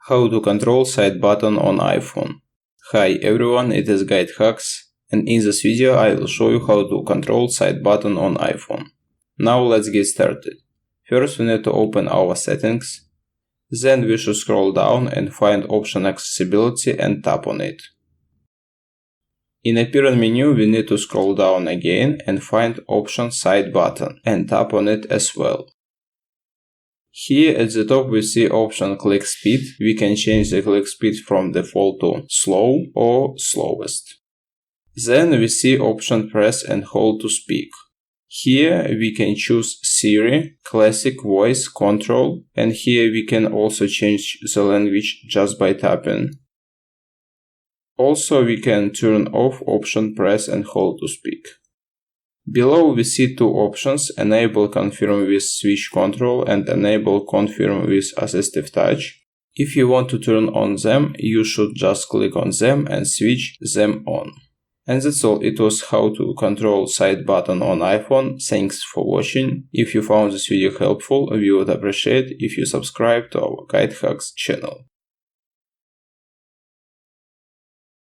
How to control side button on iPhone. Hi everyone, it is GuideHacks, and in this video I will show you how to control side button on iPhone. Now let's get started. First we need to open our settings. Then we should scroll down and find option accessibility and tap on it. In appearance menu we need to scroll down again and find option side button and tap on it as well. Here at the top we see option click speed. We can change the click speed from default to slow or slowest. Then we see option press and hold to speak. Here we can choose Siri, classic voice control, and here we can also change the language just by tapping. Also we can turn off option press and hold to speak. Below we see two options, enable confirm with switch control and enable confirm with assistive touch. If you want to turn on them, you should just click on them and switch them on. And that's all. It was how to control side button on iPhone. Thanks for watching. If you found this video helpful, we would appreciate if you subscribe to our GuideHacks channel.